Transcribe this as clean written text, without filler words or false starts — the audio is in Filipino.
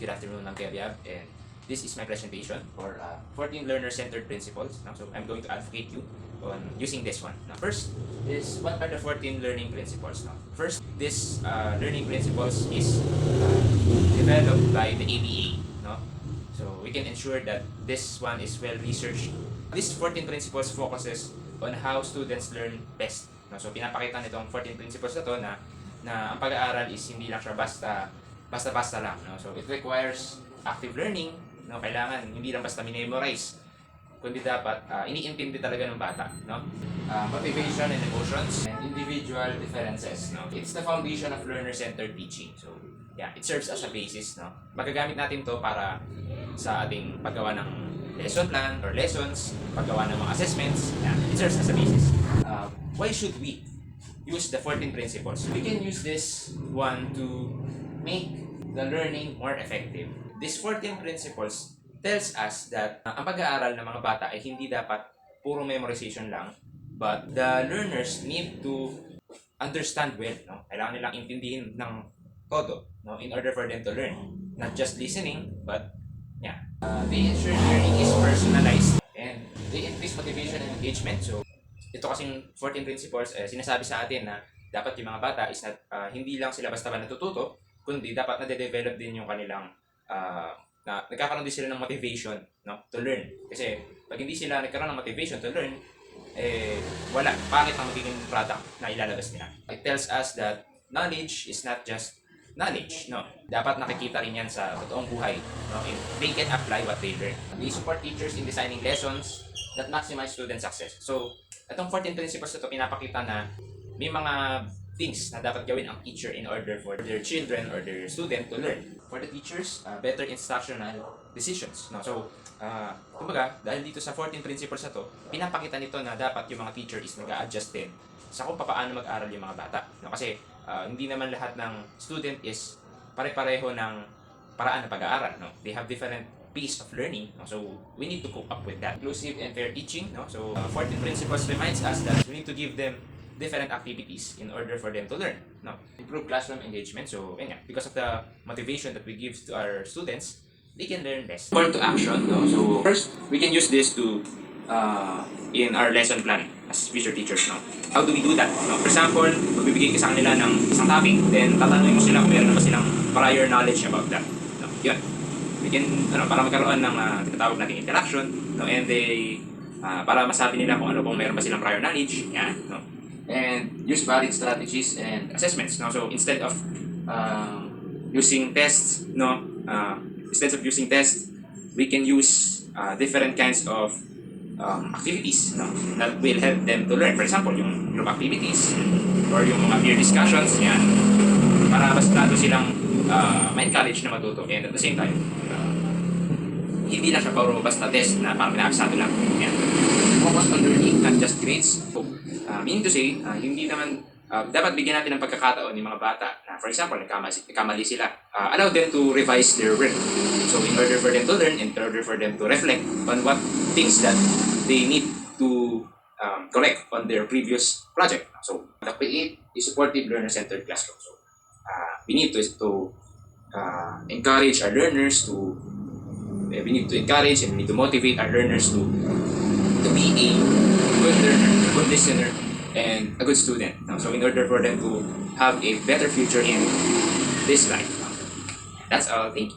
Good afternoon, I'm Kevyab, and this is my presentation for 14 learner-centered principles. So I'm going to advocate you on using this one. Now, first is what are the 14 learning principles? Now, first, this learning principles is developed by the ABA. No? So we can ensure that this one is well researched. This 14 principles focuses on how students learn best. No? So pinapakita nitong 14 principles na to na ang pag-aaral is hindi lang siya basta-basta lang, no? So it requires active learning, no? Kailangan hindi lang basta memorize, kundi dapat iniintindi talaga ng bata, no? Motivation and emotions and individual differences, no? It's the foundation of learner-centered teaching. So yeah, it serves as a basis, no? Magagamit natin to para sa ating paggawa ng lesson plan or lessons, paggawa ng mga assessments. Yeah, it serves as a basis. Why should we use the 14 principles? We can use this one to make the learning more effective. These 14 principles tells us that ang pag-aaral ng mga bata ay hindi dapat puro memorization lang, but the learners need to understand well, no? Kailangan nilang intindihin ng todo, no? In order for them to learn. Not just listening, but yeah. They ensure learning is personalized and they increase motivation and engagement. So ito kasing 14 principles sinasabi sa atin na dapat yung mga bata is hindi lang sila basta natututo, kundi dapat na-develop din yung kanilang na nagkakaroon din sila ng motivation, no, to learn. Kasi pag hindi sila nagkaroon ng motivation to learn, wala, pangit ang magiging product na ilalabas nila. It tells us that knowledge is not just knowledge, no. Dapat nakikita rin yan sa totoong buhay, no. They can apply what they learn. They support teachers in designing lessons that maximize student success. So, itong 14 principles na ito, pinapakita na may mga things na dapat gawin ang teacher in order for their children or their student to learn. For the teachers, better instructional decisions. No? So, kumbaga, dahil dito sa 14 principles na to, pinapakita nito na dapat yung mga teacher is nag-a-adjust din sa kung paano mag-aral yung mga bata. No? Kasi hindi naman lahat ng student is pare-pareho ng paraan ng pag-aaral. No? They have different pace of learning. No? So, we need to cope up with that. Inclusive and fair teaching. No? So, 14 principles reminds us that we need to give them different activities in order for them to learn. No? Improve classroom engagement. So, because of the motivation that we give to our students, they can learn best. Call to action. No? So, first, we can use this to in our lesson plan as future teachers. No? How do we do that? No? For example, magbibigay ka sa kanila ng isang topic, then tatanungin mo sila kung meron na ba silang prior knowledge about that. No? Yun. We can, para magkaroon ng tinatawag nating interaction, no? And they, para masabi nila kung meron ba silang prior knowledge. Yan. No? And use valid strategies and assessments. No? So instead of using tests, we can use different kinds of activities, no? That will help them to learn. For example, yung group activities or yung mga peer discussions, yan. Para basta silang ma-encourage na matuto. And at the same time, hindi lang siya puro basta test na parang pinakasado lang. Yan. Focus on learning, not just grades. So, meaning to say, hindi naman, dapat bigyan natin ng pagkakataon ng mga bata na, for example, nagkamali sila. Allow them to revise their work. So, in order for them to learn, in order for them to reflect on what things that they need to correct on their previous project. So, the create a supportive learner-centered classroom. So, we need to encourage our learners to encourage and we need to motivate our learners to be a good learner, a good listener, and a good student. So in order for them to have a better future in this life. That's all. Thank you.